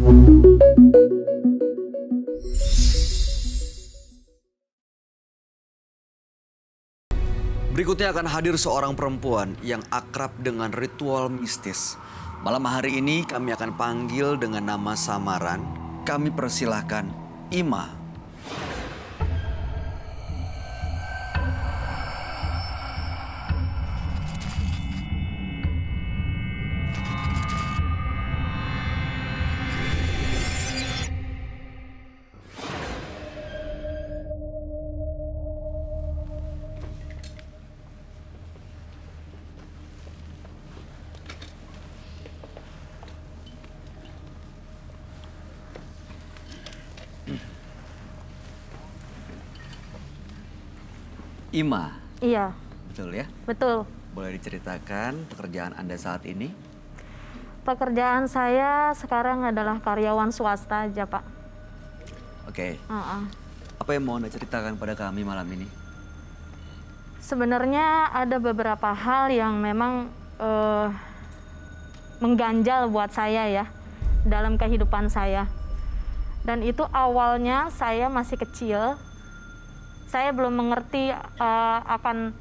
Berikutnya akan hadir seorang perempuan yang akrab dengan ritual mistis. Malam hari ini kami akan panggil dengan nama samaran. Kami persilahkan Ima. Ima. Iya. Betul ya? Betul. Boleh diceritakan pekerjaan Anda saat ini? Pekerjaan saya sekarang adalah karyawan swasta aja, Pak. Oke. Apa yang mau Anda ceritakan pada kami malam ini? Sebenarnya ada beberapa hal yang memang mengganjal buat saya ya dalam kehidupan saya. Dan itu awalnya saya masih kecil. Saya belum mengerti akan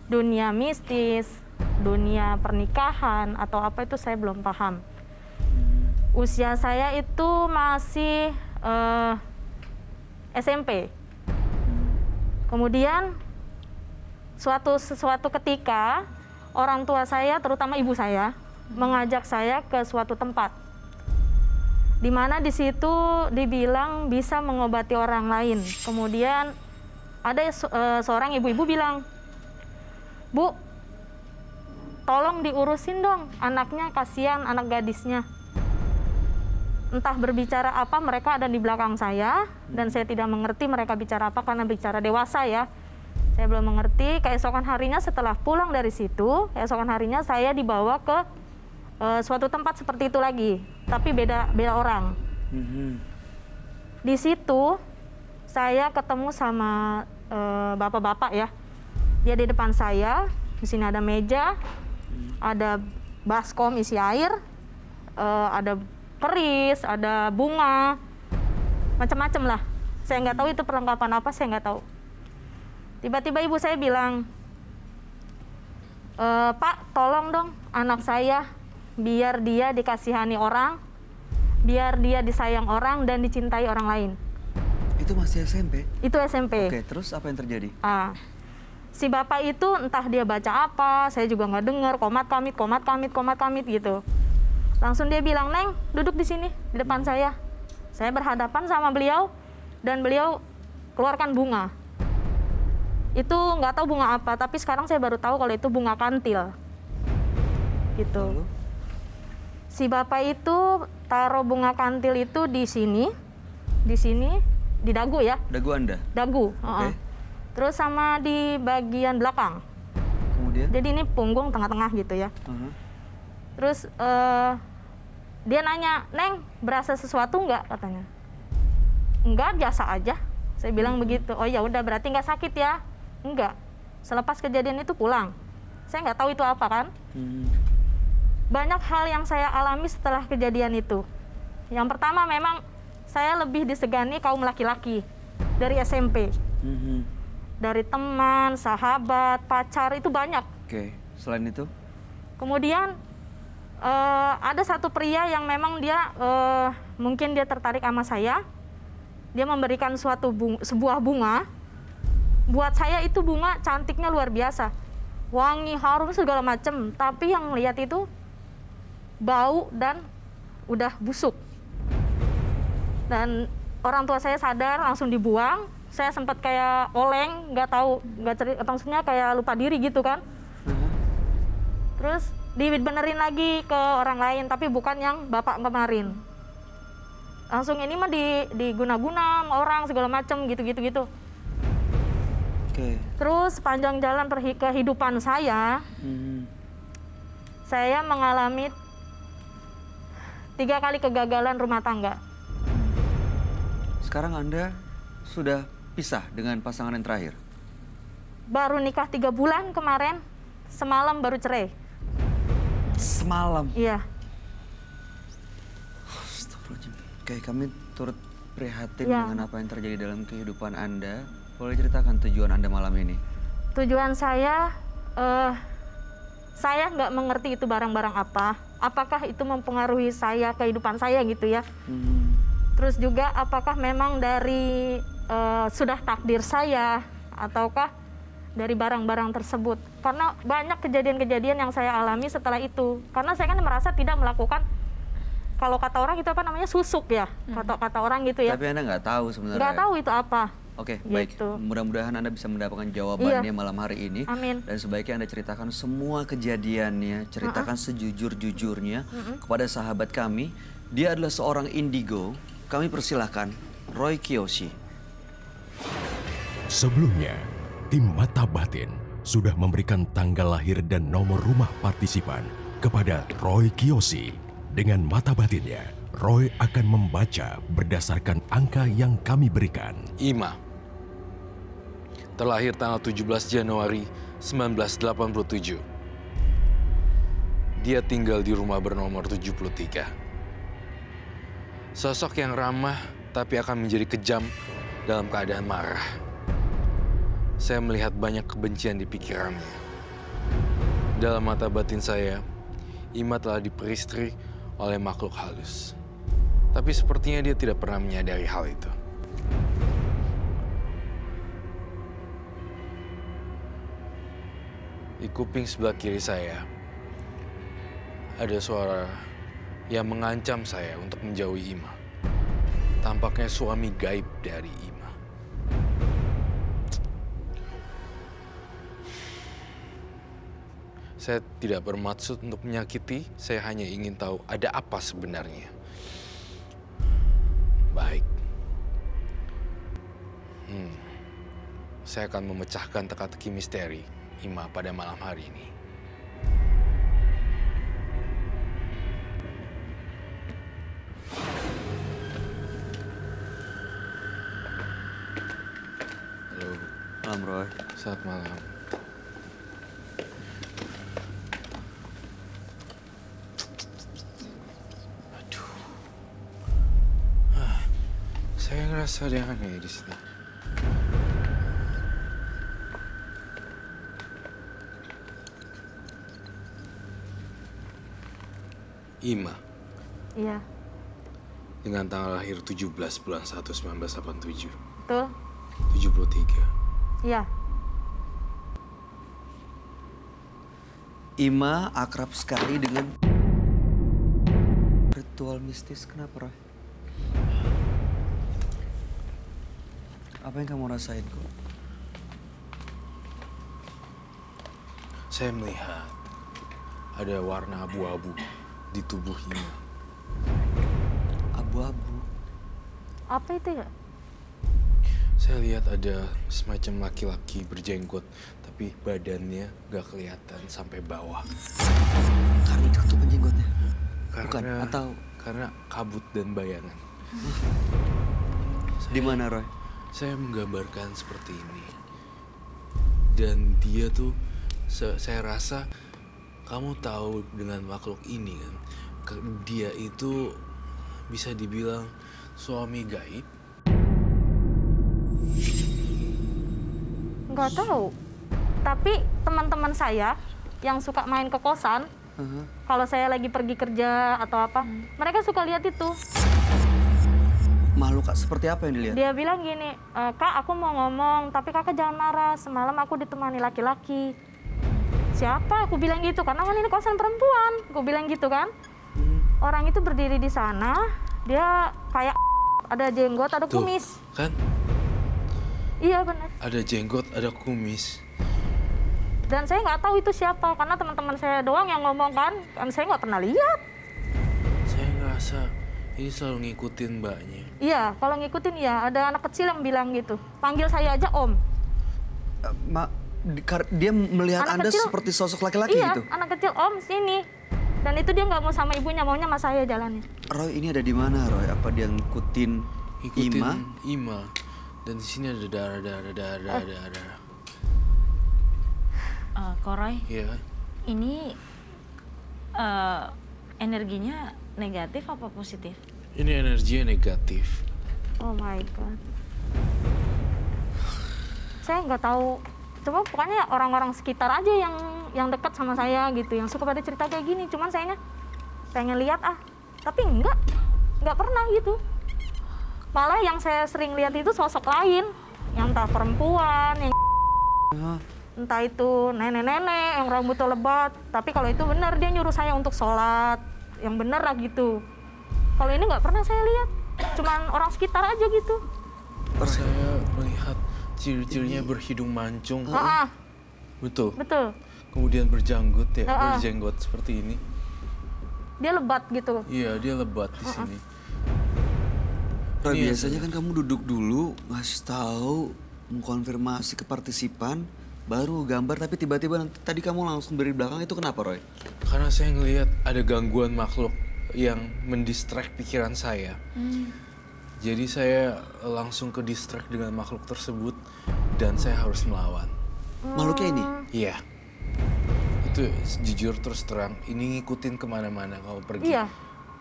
dunia mistis, dunia pernikahan, atau apa itu saya belum paham. Usia saya itu masih SMP. Kemudian suatu ketika orang tua saya, terutama ibu saya, mengajak saya ke suatu tempat. Di mana di situ dibilang bisa mengobati orang lain. Kemudian ada seorang ibu-ibu bilang, "Bu, tolong diurusin dong anaknya, kasihan anak gadisnya." Entah berbicara apa, mereka ada di belakang saya dan saya tidak mengerti mereka bicara apa karena bicara dewasa ya. Saya belum mengerti. Keesokan harinya setelah pulang dari situ, keesokan harinya saya dibawa ke suatu tempat seperti itu lagi, tapi beda orang. Di situ saya ketemu sama bapak-bapak ya. Dia di depan saya, di sini ada meja, ada baskom isi air, ada keris, ada bunga, macam-macam lah. Saya nggak tahu itu perlengkapan apa, saya nggak tahu. Tiba-tiba ibu saya bilang, "Pak, tolong dong anak saya, biar dia dikasihani orang, biar dia disayang orang dan dicintai orang lain." Itu masih SMP? Itu SMP. Oke, terus apa yang terjadi? Si bapak itu entah dia baca apa, saya juga nggak dengar, komat kamit gitu. Langsung dia bilang, "Neng, duduk di sini, di depan saya." Saya berhadapan sama beliau, dan beliau keluarkan bunga. Itu nggak tahu bunga apa, tapi sekarang saya baru tahu kalau itu bunga kantil. Gitu. Lalu? Si bapak itu taruh bunga kantil itu di sini, di dagu ya. Dagu Anda? Dagu. Oke. Terus sama di bagian belakang. Kemudian? Jadi ini punggung tengah-tengah gitu ya. Terus dia nanya, "Neng, berasa sesuatu nggak?" katanya. "Enggak, biasa aja." Saya bilang begitu. "Oh ya udah, berarti nggak sakit ya?" "Enggak. Selepas kejadian itu pulang." Saya nggak tahu itu apa kan. Banyak hal yang saya alami setelah kejadian itu. Yang pertama memang saya lebih disegani kaum laki-laki dari SMP. Dari teman, sahabat, pacar, itu banyak. Oke, selain itu? Kemudian ada satu pria yang memang dia mungkin dia tertarik sama saya. Dia memberikan sebuah bunga. Buat saya itu bunga cantiknya luar biasa. Wangi, harum, segala macam. Tapi yang lihat itu bau dan udah busuk. Dan orang tua saya sadar, langsung dibuang. Saya sempat kayak oleng, nggak tahu, maksudnya kayak lupa diri gitu kan. Terus dibenerin lagi ke orang lain, tapi bukan yang bapak kemarin. Langsung ini mah diguna-guna sama orang segala macam gitu. Terus panjang jalan kehidupan saya mengalami 3 kali kegagalan rumah tangga. Sekarang Anda sudah pisah dengan pasangan yang terakhir? Baru nikah 3 bulan kemarin, semalam baru cerai. Semalam? Iya. Oke, kami turut prihatin Ya. dengan apa yang terjadi dalam kehidupan Anda. Boleh ceritakan tujuan Anda malam ini? Tujuan saya nggak mengerti itu barang-barang apa. Apakah itu mempengaruhi saya, kehidupan saya gitu ya. Terus juga apakah memang dari sudah takdir saya ataukah dari barang-barang tersebut. Karena banyak kejadian-kejadian yang saya alami setelah itu. Karena saya kan merasa tidak melakukan, kalau kata orang itu apa namanya, susuk ya. Kata orang gitu ya. Tapi Anda nggak tahu sebenarnya. Nggak tahu itu apa. Oke, baik. Gitu. Mudah-mudahan Anda bisa mendapatkan jawabannya malam hari ini. Amin. Dan sebaiknya Anda ceritakan semua kejadiannya, ceritakan sejujur-jujurnya kepada sahabat kami. Dia adalah seorang indigo. Kami persilahkan Roy Kiyoshi. Sebelumnya, tim Mata Batin sudah memberikan tanggal lahir dan nomor rumah partisipan kepada Roy Kiyoshi. Dengan mata batinnya, Roy akan membaca berdasarkan angka yang kami berikan. Ima, terlahir tanggal 17 Januari 1987. Dia tinggal di rumah bernomor 73. Sosok yang ramah tapi akan menjadi kejam dalam keadaan marah. Saya melihat banyak kebencian di pikirannya. Dalam mata batin saya, Ima telah diperistri oleh makhluk halus. Tapi sepertinya dia tidak pernah menyadari hal itu. Di kuping sebelah kiri saya, ada suara yang mengancam saya untuk menjauhi Ima. Tampaknya suami gaib dari Ima. Saya tidak bermaksud untuk menyakiti, saya hanya ingin tahu ada apa sebenarnya. Baik. Saya akan memecahkan teka-teki misteri Ima pada malam hari ini. Halo. Malam Roy. Selamat malam. Aduh. Saya ngerasa ada yang aneh di sini. Ima, Iya, dengan tanggal lahir 17 bulan 1 1987. betul. 73. Iya. Ima akrab sekali dengan ritual mistis. Kenapa, Roy? Apa yang kamu rasain kok? Saya melihat ada warna abu-abu di tubuh Ima. Abu-abu. Apa itu ya? Saya lihat ada semacam laki-laki berjenggot, tapi badannya gak kelihatan sampai bawah. Karena itu ketuban jenggotnya? Bukan, atau? Karena kabut dan bayangan. Di mana, Roy? Saya menggambarkan seperti ini. Dan dia tuh, saya rasa kamu tahu dengan makhluk ini kan. Dia itu bisa dibilang suami gaib. Nggak tahu. Tapi teman-teman saya yang suka main ke kosan, kalau saya lagi pergi kerja atau apa, mereka suka lihat itu. Makhluk seperti apa yang dilihat? Dia bilang gini, Kak aku mau ngomong, tapi kakak jangan marah. Semalam aku ditemani laki-laki. Siapa? Aku bilang gitu, karena kan ini kosan perempuan. Aku bilang gitu kan. Orang itu berdiri di sana, dia kayak ada jenggot, ada Tuh, kumis. kan? Iya benar. Ada jenggot, ada kumis. Dan saya nggak tahu itu siapa, karena teman-teman saya doang yang ngomong kan saya nggak pernah lihat. Saya ngerasa ini selalu ngikutin mbaknya. Iya, kalau ngikutin ya ada anak kecil yang bilang gitu. Panggil saya aja Om. Dia melihat Anak Anda kecil- seperti sosok laki-laki Iya, gitu? anak kecil Om sini. Dan itu dia nggak mau sama ibunya, maunya sama saya jalannya. Roy, ini ada di mana, Roy? Apa dia ngikutin Ngikutin Ima? Ima. Dan di sini ada darah. Koroy, Iya. ini energinya negatif apa positif? Ini energinya negatif. Oh my God. Saya nggak tahu. Cuma pokoknya orang-orang sekitar aja yang dekat sama saya gitu, yang suka pada cerita kayak gini. Cuman sayanya pengen lihat tapi nggak pernah gitu. Malah yang saya sering lihat itu sosok lain, yang entah perempuan, yang entah itu nenek-nenek yang rambutnya lebat. Tapi kalau itu benar, dia nyuruh saya untuk sholat, yang benar lah gitu. Kalau ini nggak pernah saya lihat, cuman orang sekitar aja gitu. Saya melihat ciri-cirinya berhidung mancung. Betul. Betul. Kemudian berjanggut ya, berjenggot seperti ini. Dia lebat gitu. Iya, dia lebat di sini. Roy, biasanya kan kamu duduk dulu, ngasih tahu, mengkonfirmasi ke partisipan, baru gambar, tapi tiba-tiba tadi kamu langsung dari belakang, itu kenapa, Roy? Karena saya ngelihat ada gangguan makhluk yang mendistract pikiran saya. Jadi saya langsung ke distract dengan makhluk tersebut dan saya harus melawan. Makhluknya ini? Iya. Itu jujur terus terang, ini ngikutin kemana-mana kamu pergi. Iya.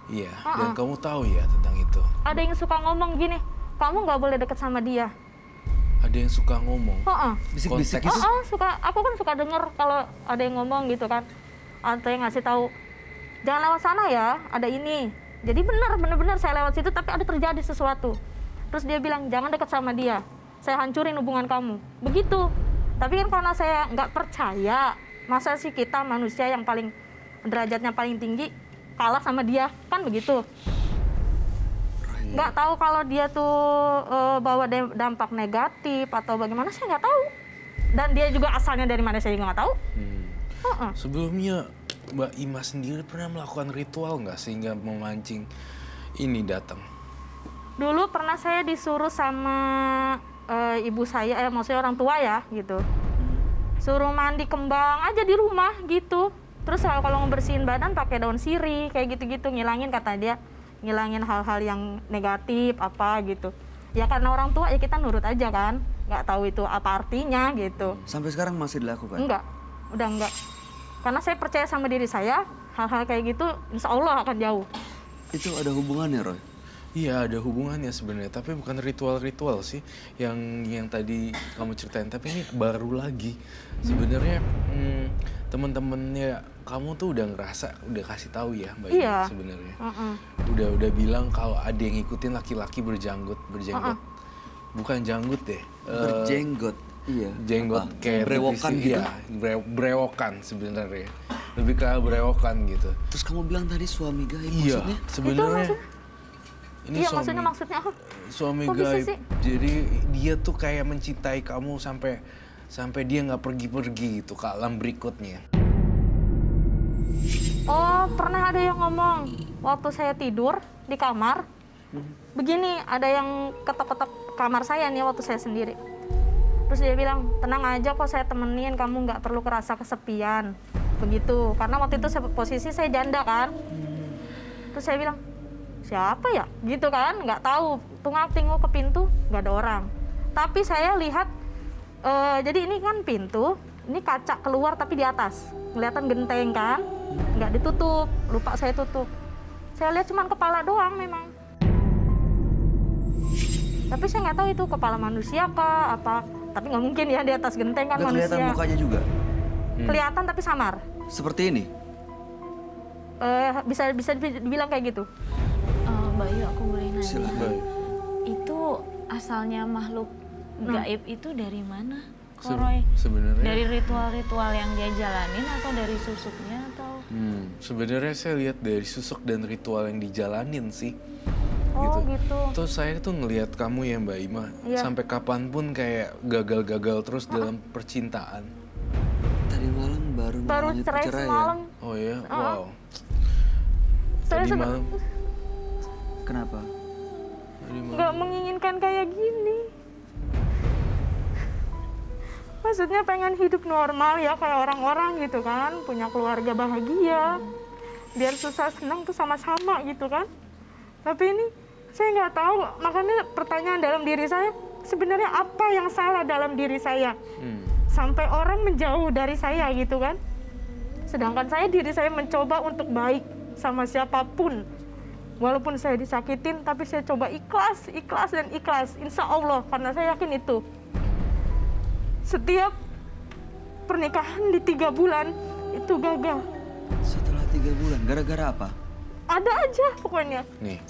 Iya, dan kamu tahu ya tentang itu. Ada yang suka ngomong gini, kamu nggak boleh deket sama dia. Ada yang suka ngomong. Bisik-bisik Konteks. gitu? Aku kan suka denger kalau ada yang ngomong gitu kan. Atau yang ngasih tahu, jangan lewat sana ya, ada ini. Jadi benar saya lewat situ, tapi ada terjadi sesuatu. Terus dia bilang, jangan deket sama dia, saya hancurin hubungan kamu. Begitu. Tapi kan karena saya nggak percaya, masa sih kita manusia yang paling derajatnya paling tinggi kalah sama dia, kan begitu. Nggak tahu kalau dia tuh bawa dampak negatif atau bagaimana, saya nggak tahu. Dan dia juga asalnya dari mana saya juga nggak tahu. Sebelumnya Mbak Ima sendiri pernah melakukan ritual nggak sehingga memancing ini datang? Dulu pernah saya disuruh sama ibu saya, maksudnya orang tua ya gitu. Suruh mandi kembang aja di rumah gitu. Terus kalau ngebersihin badan pakai daun sirih kayak gitu-gitu, ngilangin, kata dia, ngilangin hal-hal yang negatif apa gitu. Ya karena orang tua ya kita nurut aja kan, nggak tahu itu apa artinya gitu. Sampai sekarang masih dilakukan? Enggak, udah enggak. Karena saya percaya sama diri saya, hal-hal kayak gitu insya Allah akan jauh. Itu ada hubungannya, Roy? Iya, ada hubungannya sebenarnya, tapi bukan ritual-ritual sih yang tadi kamu ceritain, tapi ini baru lagi. Sebenarnya teman-temannya kamu tuh udah ngerasa, udah kasih tahu ya Mbak Ima sebenarnya. Udah bilang kalau ada yang ngikutin laki-laki berjanggut. Bukan janggut deh. Berjenggot. Iya. Jenggot kayak brewokan gitu. Iya, brewokan sebenarnya. Lebih ke brewokan gitu. Terus kamu bilang tadi suami gaib, Iya, maksudnya? sebenarnya ini iya, maksudnya apa? suami Kok bisa gaib. sih? Jadi dia tuh kayak mencintai kamu sampai dia nggak pergi-pergi gitu ke alam berikutnya. Oh, pernah ada yang ngomong waktu saya tidur di kamar. Begini, ada yang ketok-ketok kamar saya nih waktu saya sendiri. Terus dia bilang, tenang aja kok saya temenin, kamu nggak perlu kerasa kesepian. Begitu, karena waktu itu posisi saya janda kan. Terus saya bilang, siapa ya? Gitu kan, nggak tahu. Tengok ke pintu, nggak ada orang. Tapi saya lihat, jadi ini kan pintu, ini kaca keluar tapi di atas. Kelihatan genteng kan, nggak ditutup, lupa saya tutup. Saya lihat cuma kepala doang memang. Tapi saya nggak tahu itu kepala manusia kah, apa. Tapi nggak mungkin ya di atas genteng kan Nggak manusia. kelihatan mukanya juga? Kelihatan tapi samar. Seperti ini? Bisa dibilang kayak gitu. Mbak Yu, aku boleh nanya. Silakan. Itu asalnya makhluk gaib itu dari mana, Roy? Sebenarnya Dari ritual-ritual yang dia jalanin atau dari susuknya atau? Sebenarnya saya lihat dari susuk dan ritual yang dijalanin sih. Oh gitu. Terus saya tuh ngelihat kamu ya Mbak Ima, Iya. sampai kapanpun kayak gagal-gagal terus dalam percintaan. Tadi malam baru mengalami cerai perceraian. semalam. Oh ya, wow. Saya Tadi malam. Kenapa? Tadi malam. nggak menginginkan kayak gini. Maksudnya pengen hidup normal ya kayak orang-orang gitu kan, punya keluarga bahagia, biar susah senang tuh sama-sama gitu kan. Tapi ini saya nggak tahu, makanya pertanyaan dalam diri saya, sebenarnya apa yang salah dalam diri saya sampai orang menjauh dari saya gitu kan. Sedangkan diri saya mencoba untuk baik sama siapapun. Walaupun saya disakitin, tapi saya coba ikhlas, ikhlas, dan ikhlas. Insya Allah, karena saya yakin itu. Setiap pernikahan di 3 bulan, itu gagal. Setelah 3 bulan, gara-gara apa? Ada aja pokoknya. Nih,